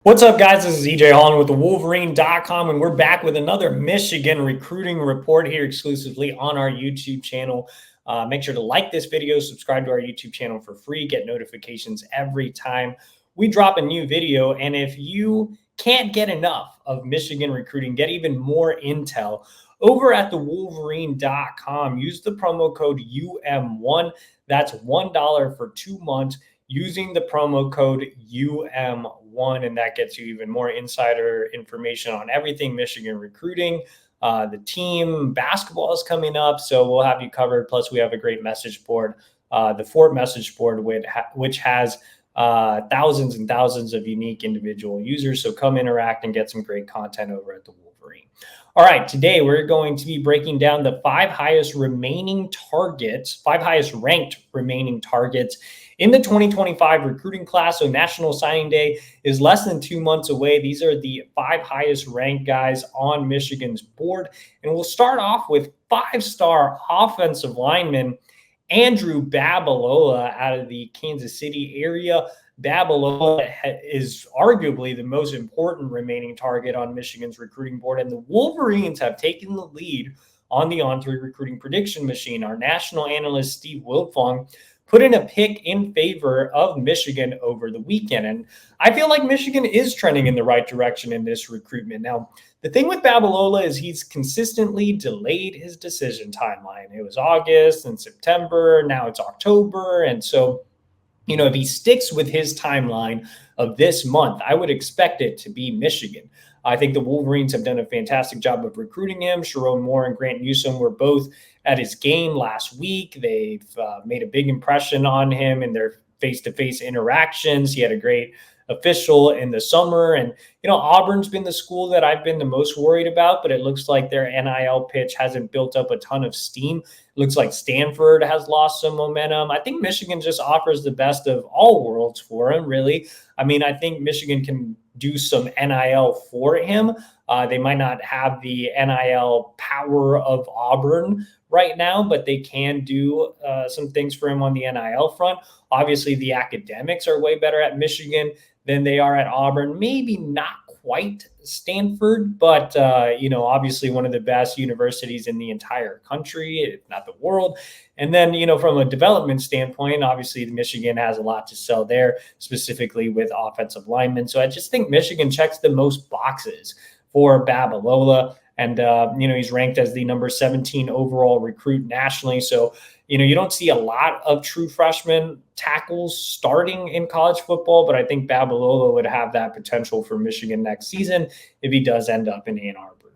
What's up, guys? This is EJ Holland with the Wolverine.com, and we're back with another Michigan recruiting report here exclusively on our YouTube channel. Make sure to like this video, subscribe to our YouTube channel for free, get notifications every time we drop a new video. And if you can't get enough of Michigan recruiting, get even more intel over at the Wolverine.com. Use the promo code UM1. That's $1 for 2 months using the promo code UM1, and that gets you even more insider information on everything Michigan recruiting. The team basketball is coming up, so we'll have you covered. Plus, we have a great message board, the Fort message board, which has thousands and thousands of unique individual users. So come interact and get some great content over at the Wolverine. All right, today we're going to be breaking down the five highest ranked remaining targets in the 2025 recruiting class. So National Signing Day is less than 2 months away. These are the five highest ranked guys on Michigan's board. And we'll start off with five-star offensive lineman Andrew Babalola out of the Kansas City area. Babalola is arguably the most important remaining target on Michigan's recruiting board, and the Wolverines have taken the lead on the On3 recruiting prediction machine. Our national analyst, Steve Wiltfong, put in a pick in favor of Michigan over the weekend. And I feel like Michigan is trending in the right direction in this recruitment. Now, the thing with Babalola is he's consistently delayed his decision timeline. It was August and September. Now it's October. And so, if he sticks with his timeline of this month, I would expect it to be Michigan. I think the Wolverines have done a fantastic job of recruiting him. Sharon Moore and Grant Newsome were both at his game last week. They've made a big impression on him in their face-to-face interactions. He had a great official in the summer. And, Auburn's been the school that I've been the most worried about, but it looks like their NIL pitch hasn't built up a ton of steam. It looks like Stanford has lost some momentum. I think Michigan just offers the best of all worlds for him, really. I think Michigan can do some NIL for him. They might not have the NIL power of Auburn right now, but they can do some things for him on the NIL front. Obviously, the academics are way better at Michigan than they are at Auburn. Maybe not quite Stanford, but, obviously one of the best universities in the entire country, if not the world. And then, from a development standpoint, obviously Michigan has a lot to sell there, specifically with offensive linemen. So I just think Michigan checks the most boxes for Babalola. And, he's ranked as the number 17 overall recruit nationally. So, you don't see a lot of true freshman tackles starting in college football, but I think Babalola would have that potential for Michigan next season if he does end up in Ann Arbor.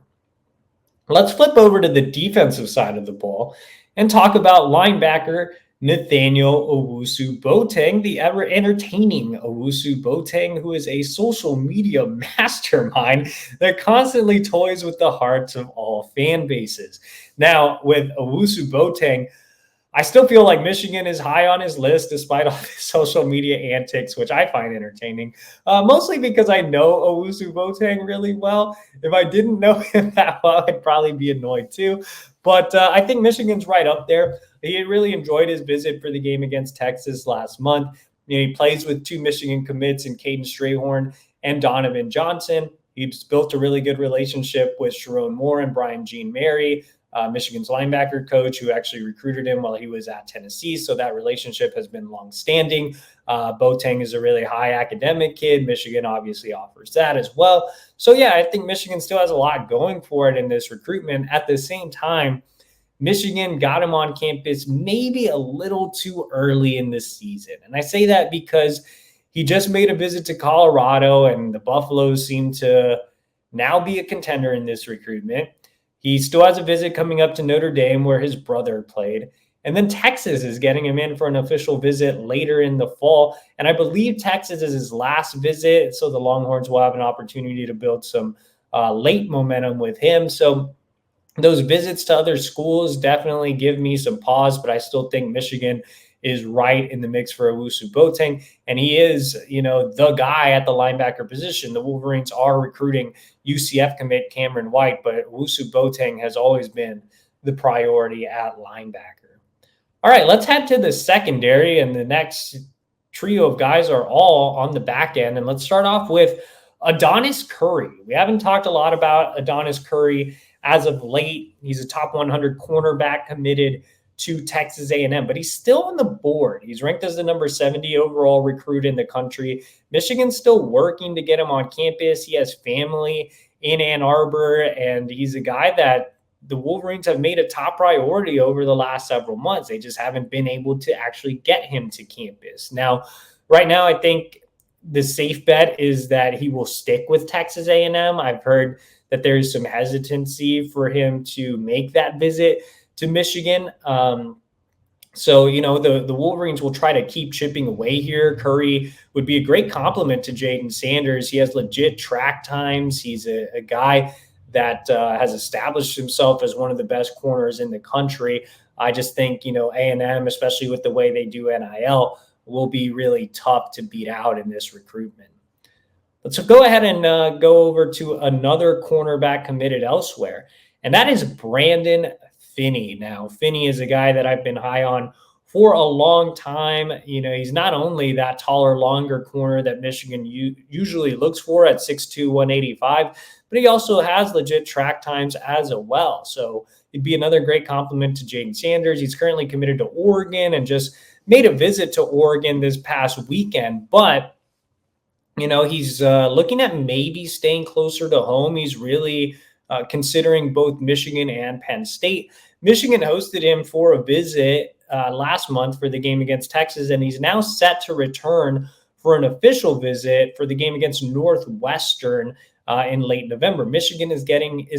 Let's flip over to the defensive side of the ball and talk about linebacker Nathaniel Auu Bang, the ever entertaining Auu Bang, who is a social media mastermind that constantly toys with the hearts of all fan bases. Now, with Auu Bang, I still feel like Michigan is high on his list despite all the social media antics, which I find entertaining, mostly because I know Auu Bang really well. If I didn't know him that well, I'd probably be annoyed too. But I think Michigan's right up there. He really enjoyed his visit for the game against Texas last month. He plays with two Michigan commits in Caden Strayhorn and Donovan Johnson. He's built a really good relationship with Sharon Moore and Brian Jean Mary, Michigan's linebacker coach, who actually recruited him while he was at Tennessee. So that relationship has been longstanding. Boateng is a really high academic kid. Michigan obviously offers that as well. So, yeah, I think Michigan still has a lot going for it in this recruitment. At the same time, Michigan got him on campus maybe a little too early in the season. And I say that because he just made a visit to Colorado, and the Buffaloes seem to now be a contender in this recruitment. He still has a visit coming up to Notre Dame where his brother played. And then Texas is getting him in for an official visit later in the fall. And I believe Texas is his last visit, so the Longhorns will have an opportunity to build some late momentum with him. So those visits to other schools definitely give me some pause, but I still think Michigan is right in the mix for Auu Bang. And he is, the guy at the linebacker position. The Wolverines are recruiting UCF commit Cameron White, but Auu Bang has always been the priority at linebacker. All right, let's head to the secondary, and the next trio of guys are all on the back end. And let's start off with Adonis Curry. We haven't talked a lot about Adonis Curry as of late. He's a top 100 cornerback committed to Texas A&M, but he's still on the board. He's ranked as the number 70 overall recruit in the country. Michigan's still working to get him on campus. He has family in Ann Arbor, and he's a guy that the Wolverines have made a top priority over the last several months. They just haven't been able to actually get him to campus. Now, right now, I think the safe bet is that he will stick with Texas A&M. I've heard that there's some hesitancy for him to make that visit to Michigan. So, the Wolverines will try to keep chipping away here. Curry would be a great compliment to Jaden Sanders. He has legit track times. He's a guy that has established himself as one of the best corners in the country. I just think, A&M, especially with the way they do NIL, will be really tough to beat out in this recruitment. Let's go ahead and go over to another cornerback committed elsewhere, and that is Brandon Finny. Now, Finny is a guy that I've been high on for a long time. He's not only that taller, longer corner that Michigan usually looks for at 6'2", 185, but he also has legit track times as well. So it'd be another great compliment to Jaden Sanders. He's currently committed to Oregon and just made a visit to Oregon this past weekend, but he's looking at maybe staying closer to home. He's really considering both Michigan and Penn State. Michigan hosted him for a visit last month for the game against Texas, and he's now set to return for an official visit for the game against Northwestern in late November. Michigan is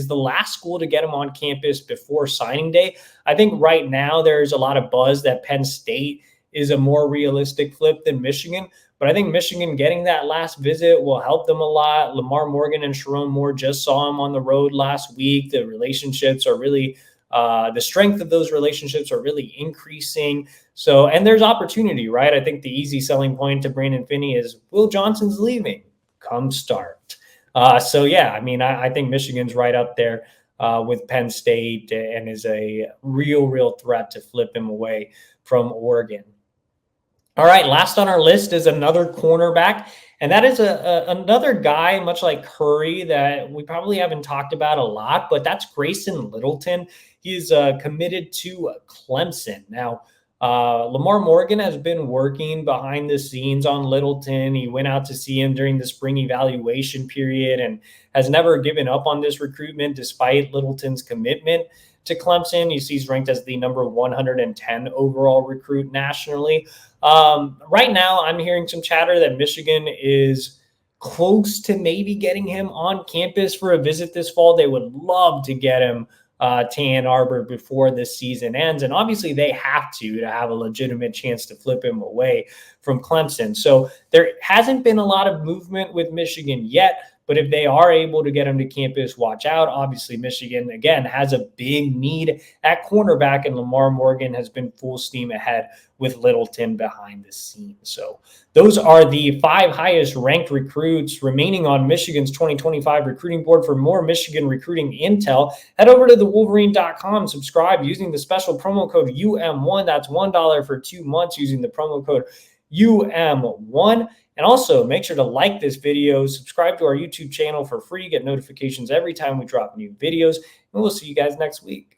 the last school to get him on campus before signing day. I think right now there's a lot of buzz that Penn State is a more realistic flip than Michigan. But I think Michigan getting that last visit will help them a lot. Lamar Morgan and Sharon Moore just saw him on the road last week. The relationships are really, the strength of those relationships are really increasing. So, and there's opportunity, right? I think the easy selling point to Brandon Finny is Will Johnson's leaving. Come start. So, yeah, I think Michigan's right up there with Penn State and is a real threat to flip him away from Oregon. All right, last on our list is another cornerback, and that is another guy, much like Curry, that we probably haven't talked about a lot, but that's Grayson Littleton. He's committed to Clemson. Now, Lamar Morgan has been working behind the scenes on Littleton. He went out to see him during the spring evaluation period and has never given up on this recruitment despite Littleton's commitment to Clemson. He's ranked as the number 110 overall recruit nationally. Right now, I'm hearing some chatter that Michigan is close to maybe getting him on campus for a visit this fall. They would love to get him to Ann Arbor before this season ends. And obviously they have to have a legitimate chance to flip him away from Clemson. So there hasn't been a lot of movement with Michigan yet. But if they are able to get him to campus, watch out. Obviously, Michigan, again, has a big need at cornerback, and Lamar Morgan has been full steam ahead with Littleton behind the scenes. So those are the 5 highest ranked recruits remaining on Michigan's 2025 recruiting board. For more Michigan recruiting intel, head over to thewolverine.com, subscribe using the special promo code UM1. That's $1 for 2 months using the promo code UM1. And also make sure to like this video, subscribe to our YouTube channel for free, get notifications every time we drop new videos, and we'll see you guys next week.